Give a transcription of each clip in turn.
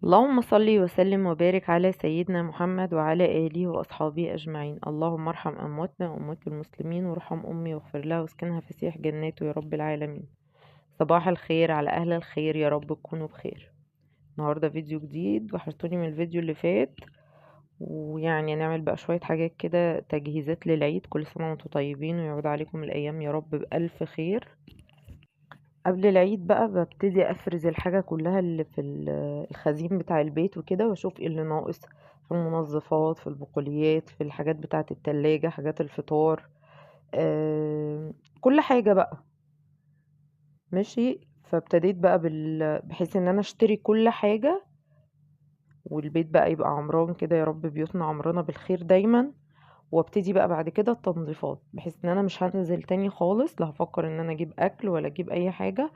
اللهم صل وسلم وبارك على سيدنا محمد وعلى آله وأصحابه أجمعين. اللهم ارحم أمواتنا وأموات المسلمين وارحم أمي واغفر لها واسكنها فسيح جناته يا رب العالمين. صباح الخير على أهل الخير، يا رب تكونوا بخير. النهاردة فيديو جديد، وحشتوني من الفيديو اللي فات. ويعني نعمل بقى شوية حاجات كده تجهيزات للعيد. كل سنة وانتم طيبين ويعود عليكم الأيام يا رب بألف خير. قبل العيد بقى ببتدي افرز الحاجة كلها اللي في الخزين بتاع البيت وكده، واشوف ايه اللي ناقص في المنظفات، في البقوليات، في الحاجات بتاعة التلاجة، حاجات الفطار. آه كل حاجة بقى ماشي. فابتديت بقى بحيث ان انا اشتري كل حاجة، والبيت بقى يبقى عمران كده يا رب، بيوتنا عمرانة بالخير دايما. وابتدي بقى بعد كده التنظيفات، بحيث ان انا مش هنزل تاني خالص، لا هفكر ان انا اجيب اكل ولا اجيب اي حاجة.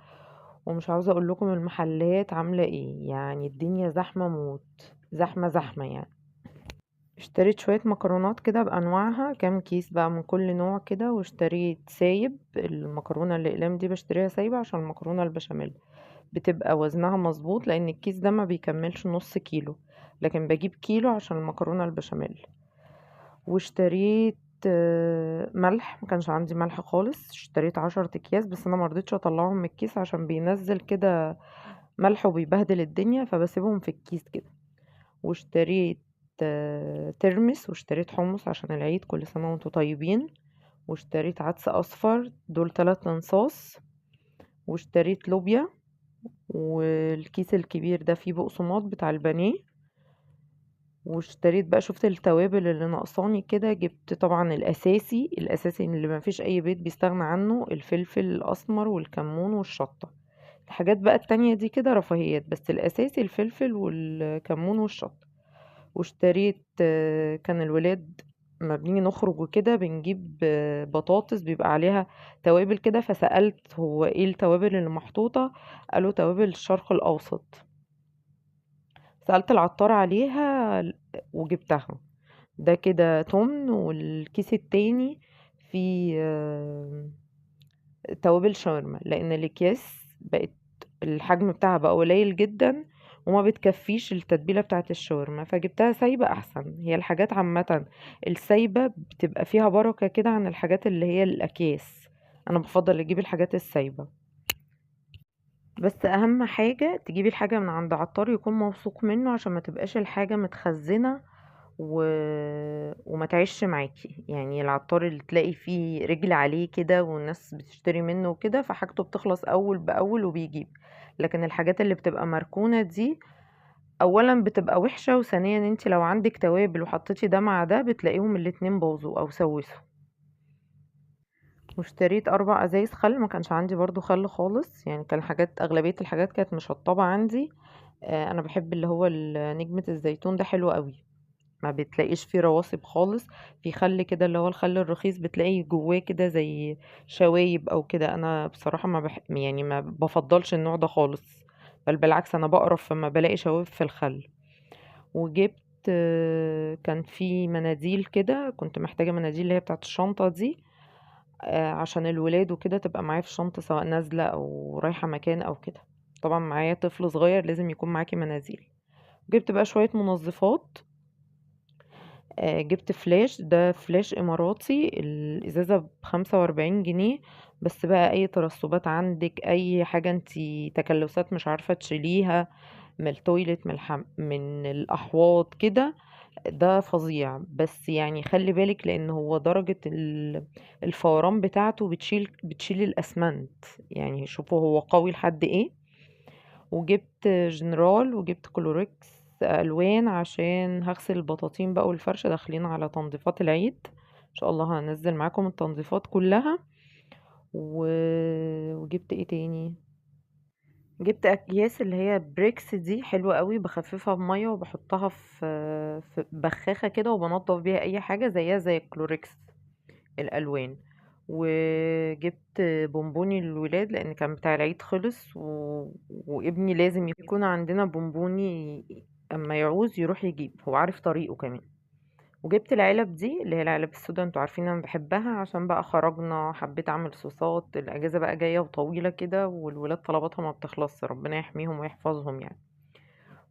ومش عاوزة اقول لكم المحلات عاملة ايه، يعني الدنيا زحمة موت، زحمة زحمة يعني. اشتريت شوية مكرونات كده بانواعها، كام كيس بقى من كل نوع كده. واشتريت سايب، المكرونة الاقلام دي بشتريها سايبة عشان المكرونة البشاميل بتبقى وزنها مظبوط، لان الكيس ده ما بيكملش نص كيلو، لكن بجيب كيلو عشان المكرونة البشاميل. واشتريت ملح، ما كانش عندي ملح خالص، اشتريت 10 اكياس، بس انا مرضتش اطلعهم من الكيس عشان بينزل كده ملح وبيبهدل الدنيا، فبسيبهم في الكيس كده. واشتريت ترمس، واشتريت حمص عشان العيد، كل سنة وانتم طيبين. واشتريت عدس اصفر، دول 3 انصاص. واشتريت لوبيا، والكيس الكبير ده فيه بقسماط بتاع البانيه. واشتريت بقى، شفت التوابل اللي ناقصاني كده، جبت طبعا الاساسي اللي ما فيش اي بيت بيستغنى عنه، الفلفل الاسمر والكمون والشطة. الحاجات بقى التانية دي كده رفاهيات، بس الاساسي الفلفل والكمون والشطة. واشتريت كان الولاد ما بنيجي نخرج وكده بنجيب بطاطس بيبقى عليها توابل كده، فسألت هو ايه التوابل اللي محطوطة، قالوا توابل الشرق الاوسط. سألت العطار عليها وجبتها. ده كده تمن. والكيس التاني فيه توابل شاورما، لان الاكياس بقت الحجم بتاعها بقى قليل جدا، وما بتكفيش التتبيله بتاعه الشاورما، فجبتها سايبه احسن. هي الحاجات عامه السايبه بتبقى فيها بركه كده عن الحاجات اللي هي الاكياس. انا بفضل اجيب الحاجات السايبه. بس اهم حاجه تجيبي الحاجه من عند عطار يكون موثوق منه، عشان ما تبقاش الحاجه متخزنه و... وما تعيش معاكي. يعني العطار اللي تلاقي فيه رجل عليه كده والناس بتشتري منه وكده، فحاجته بتخلص اول باول وبيجيب. لكن الحاجات اللي بتبقى مركونة دي، اولا بتبقى وحشة، وثانيا انت لو عندك توابل وحطيتي ده مع ده بتلاقيهم الاتنين باظوا او سوسوا. واشتريت 4 ازايز خل، ما كانش عندي برضو خل خالص، يعني كان حاجات، اغلبية الحاجات كانت مشطبة عندي. انا بحب اللي هو نجمة الزيتون ده، حلو قوي، ما بتلاقيش فيه رواسب خالص. في خل كده اللي هو الخل الرخيص بتلاقي جواه كده زي شوايب او كده. انا بصراحة يعني ما بفضلش النوع ده خالص، بل بالعكس انا بقرف لما بلاقي شوايب في الخل. وجبت كان في مناديل كده، كنت محتاجة مناديل اللي هي بتاعت الشنطة دي، عشان الولاد وكده تبقى معايا في الشنطة، سواء نازلة او رايحة مكان او كده. طبعا معايا طفل صغير لازم يكون معاكي مناديل. جبت بقى شوية منظفات. جبت فلاش، ده فلاش اماراتي، الازازة ب45 جنيه. بس بقى اي ترسبات عندك، اي حاجة انتي تكلسات مش عارفة تشيليها من التويلت، من الاحواض كده، ده فظيع. بس يعني خلي بالك، لان هو درجة الفوران بتاعته بتشيل الاسمنت، يعني شوفوا هو قوي لحد ايه. وجبت جنرال، وجبت كلوريكس الوان عشان هغسل البطاطين بقى والفرشه، داخلين على تنظيفات العيد. ان شاء الله هنزل معاكم التنظيفات كلها. و... وجبت ايه تاني؟ جبت اكياس اللي هي بريكس دي، حلوة قوي، بخففها بمية وبحطها في بخاخة كده، وبنضف بيها اي حاجة زيها زي الكلوريكس الالوان. وجبت بونبوني للولاد، لان كان بتاع العيد خلص وابني لازم يكون عندنا بونبوني، اما يعوز يروح يجيب، هو عارف طريقه كمان. وجبت العلب دي اللي هي العلب السودا، انتوا عارفين انا بحبها، عشان بقى خرجنا حبيت اعمل صوصات، الاجازه بقى جايه وطويله كده، والولاد طلباتها ما بتخلصش، ربنا يحميهم ويحفظهم يعني.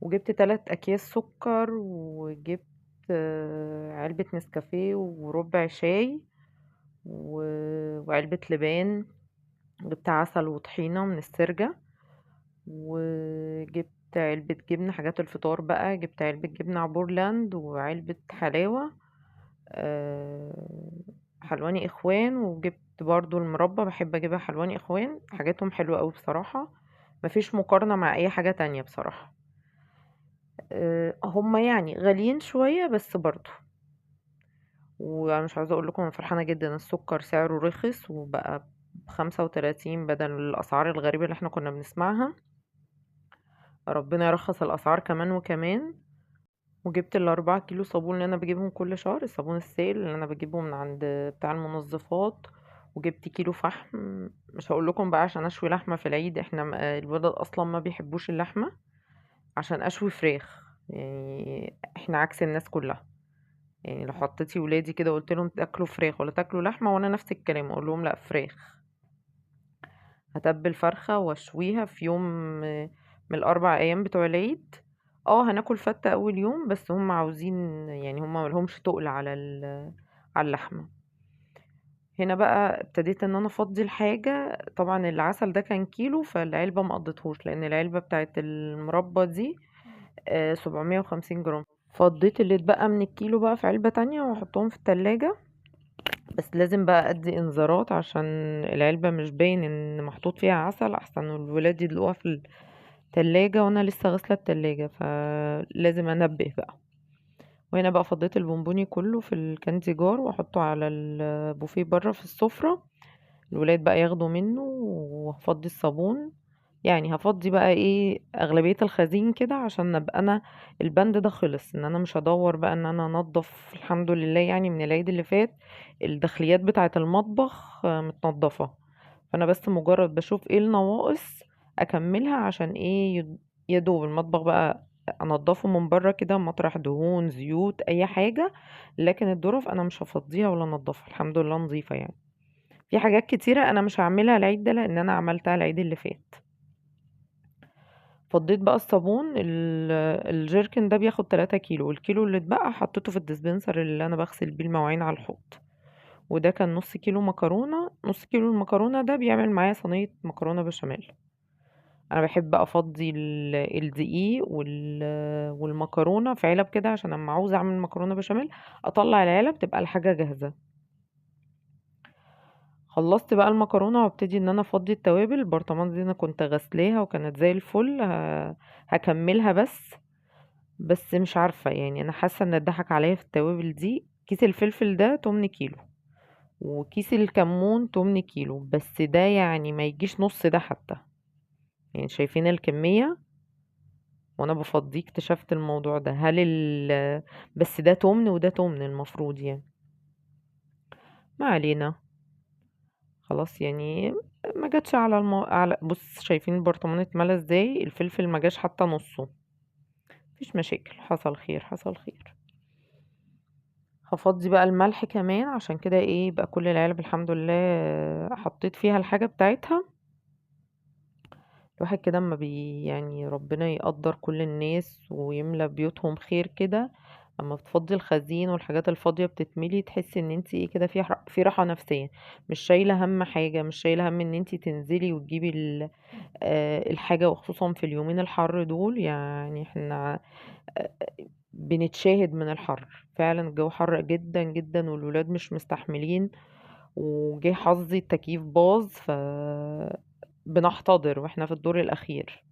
وجبت 3 اكياس سكر، وجبت علبة نسكافيه وربع شاي وعلبة لبان. جبت عسل وطحينة من السرجة، وجبت علبة جبنة، حاجات الفطار بقى. جبت علبة جبنة عبورلاند وعلبة حلاوة حلواني اخوان. وجبت برضو المربى، بحب اجيبها حلواني اخوان، حاجاتهم حلوة قوي بصراحة، مفيش مقارنة مع اي حاجة تانية بصراحة. هما يعني غاليين شوية بس برضو. وانا مش عاوزة اقول لكم انا فرحانة جدا، السكر سعره رخص وبقى ب35 بدل الاسعار الغريبة اللي احنا كنا بنسمعها. ربنا يرخص الاسعار كمان وكمان. وجبت ال4 كيلو صابون اللي انا بجيبهم كل شهر، الصابون السائل اللي انا بجيبه من عند بتاع المنظفات. وجبت كيلو فحم. مش هقول لكم بقى عشان اشوي لحمة في العيد، احنا الولاد اصلا ما بيحبوش اللحمة، عشان اشوي فراخ. يعني احنا عكس الناس كلها. يعني لو حطيتي ولادي كده وقلت لهم تاكلوا فراخ ولا تاكلوا لحمة، وانا نفس الكلام اقول لهم لا فراخ. هتبل فرخة واشويها في يوم من ال4 ايام بتوع العيد. هناكل فتة اول يوم، بس هم عاوزين يعني هم ملهمش تقل على اللحمة. هنا بقى ابتديت ان انا افضي الحاجة. طبعا العسل ده كان كيلو، فالعلبة ما قضيتهوش لان العلبة بتاعت المربى دي 750 جرام. فضيت اللي اتبقى من الكيلو بقى في علبة تانية واحطهم في التلاجة. بس لازم بقى ادي انذارات عشان العلبة مش باين ان محطوط فيها عسل، احسن الولاد يدلقوها في التلاجة وانا لسه غاسلة التلاجة، فلازم انبه بقى. وهنا بقى فضيت البونبوني كله في الكاندي جار واحطه على البوفيه بره في السفرة، الولاد بقى ياخدوا منه. وهفضي الصابون، يعني هفضي بقى ايه اغلبية الخزين كده، عشان نبقى انا البند ده خلص، ان انا مش هدور بقى ان انا انضف. الحمد لله يعني من العيد اللي فات الداخليات بتاعة المطبخ متنضفة. فانا بس مجرد بشوف ايه النواقص اكملها، عشان ايه يدوب المطبخ بقى انضفه من بره كده، مطرح دهون زيوت اي حاجة. لكن الظرف انا مش هفضيها ولا انضفها، الحمد لله نظيفة يعني. في حاجات كتيرة انا مش هعملها العيد ده لان انا عملتها العيد اللي فات. فضيت بقى الصابون الجيركن ده بياخد 3 كيلو، والكيلو اللي اتبقى حطيته في الديسبنسر اللي انا بغسل بيه المواعين على الحوض. وده كان نص كيلو مكرونة. نص كيلو المكرونة ده بيعمل معايا صينية مكرونة بشاميل. انا بحب بقى افضي الدقيق والمكرونة في علب كده، عشان لما عاوزة اعمل مكرونة بشاميل اطلع العلب تبقى الحاجة جاهزة. خلصت بقى المكرونة وابتدي ان انا افضي التوابل. البرطمان دي انا كنت غسلاها وكانت زي الفل. هكملها بس مش عارفة، يعني انا حاسة ان اتضحك عليا في التوابل دي. كيس الفلفل ده 8 كيلو، وكيس الكمون 8 كيلو، بس ده يعني ما يجيش نص ده حتى. يعني شايفين الكمية، وانا بفضيه اكتشفت الموضوع ده. بس ده تمن وده تمن المفروض يعني. ما علينا. خلاص يعني. ما جاتش على بص شايفين البرطمان اتملى ازاي، الفلفل ما جاش حتى نصه. مفيش مشاكل، حصل خير حصل خير. هفضي بقى الملح كمان، عشان كده ايه بقى كل العلب الحمد لله حطيت فيها الحاجة بتاعتها. الواحد كده اما يعني ربنا يقدر كل الناس ويملى بيوتهم خير كده، اما بتفضي الخزين والحاجات الفاضية بتتملي، تحسي ان انت ايه كده في راحة نفسية. مش شايلة هم حاجة، مش شايلة هم ان انت تنزلي وتجيبي الحاجة، وخصوصا في اليومين الحر دول. يعني احنا آه، بنتشاهد من الحر فعلا، الجو حر جدا جدا والولاد مش مستحملين. وجه حظي التكييف باظ، بنحتضر واحنا في الدور الاخير.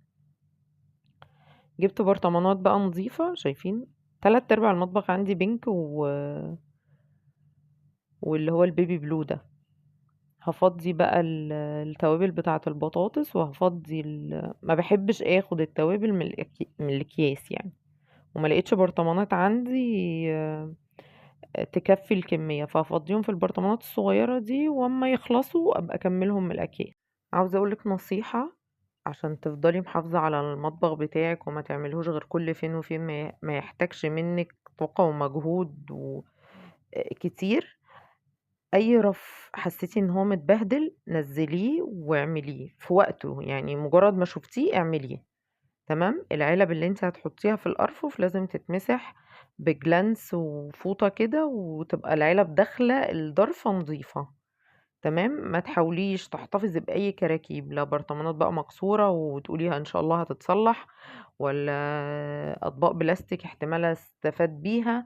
جبت برطمانات بقى نظيفة، شايفين 3/4 المطبخ عندي بينك واللي هو البيبي بلو ده. هفضي بقى التوابل بتاعة البطاطس، وهفضي ما بحبش اخد التوابل من الاكياس يعني. وما لقيتش برطمانات عندي تكفي الكمية، فهفضيهم في البرطمانات الصغيرة دي، واما يخلصوا ابقى اكملهم من الاكياس. عاوزة اقولك نصيحة عشان تفضلي محافظة على المطبخ بتاعك وما تعملهوش غير كل فين وفين، ما يحتاجش منك طاقة ومجهود كتير. اي رف حسيتي ان هو متبهدل نزليه واعمليه في وقته، يعني مجرد ما شفتيه اعمليه. تمام. العلب اللي انت هتحطيها في الأرفف لازم تتمسح بجلانس وفوطة كده، وتبقى العلب داخلة الضرفة نظيفة. تمام. ما تحاوليش تحتفظي بأي كراكيب، لا برطمانات بقى مكسورة وتقوليها ان شاء الله هتتصلح، ولا أطباق بلاستيك احتمال استفاد بيها.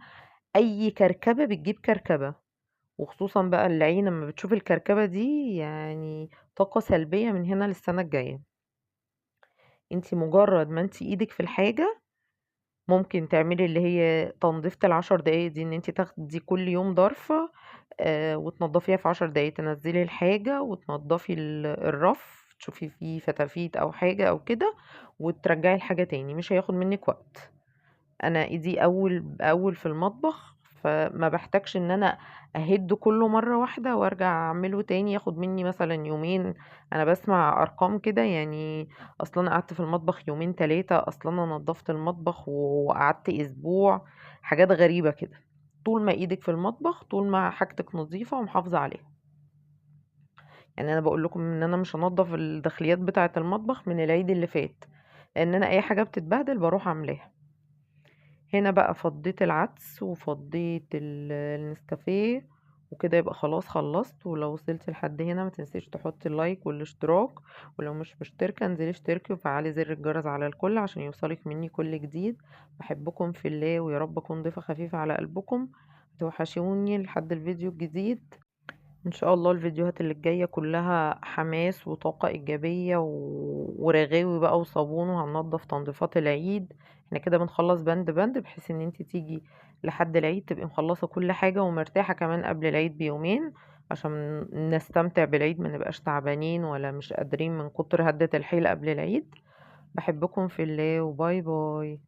أي كركبة بتجيب كركبة، وخصوصا بقى العين لما بتشوف الكركبة دي يعني طاقة سلبية من هنا للسنة الجاية. انتي مجرد ما انتي ايدك في الحاجة ممكن تعملي اللي هي تنظيفة ال10 دقايق دي، ان انتي تاخدي كل يوم ضرفة وتنضفيها في 10 دقايق، تنزلي الحاجة وتنضفي الرف، تشوفي فيه فتافيت او حاجة او كده، وترجعي الحاجة تاني، مش هياخد منك وقت. انا ايدي اول باول في المطبخ، فما بحتاجش ان انا اهد كله مرة واحدة وارجع اعمله تاني ياخد مني مثلا يومين. انا بسمع ارقام كده يعني، اصلا انا قعدت في المطبخ يومين تلاتة، اصلا انا نظفت المطبخ وقعدت اسبوع، حاجات غريبة كده. طول ما ايدك في المطبخ طول ما حاجتك نظيفة ومحافظة عليها. يعني انا بقول لكم ان انا مش هنضف الداخليات بتاعة المطبخ من العيد اللي فات، لان انا اي حاجة بتتبهدل بروح اعملها. هنا بقى فضيت العدس وفضيت النسكافيه، وكده يبقى خلاص خلصت. ولو وصلت لحد هنا ما تنسيش تحطي اللايك والاشتراك، ولو مش مشتركة انزلي اشتركي وفعلي زر الجرس على الكل عشان يوصلك مني كل جديد. بحبكم في الله، ويا رب اكون ضيفة خفيفة على قلبكم. توحشوني لحد الفيديو الجديد. ان شاء الله الفيديوهات اللي الجاية كلها حماس وطاقة ايجابية ورغاوي بقى وصابون، وهننضف تنظيفات العيد. احنا كده بنخلص بند بند، بحيث ان انت تيجي لحد العيد تبقي مخلصة كل حاجة ومرتاحة كمان قبل العيد بيومين، عشان نستمتع بالعيد، ما نبقاش تعبانين ولا مش قادرين من كتر هدة الحيل قبل العيد. بحبكم في الله، وباي باي.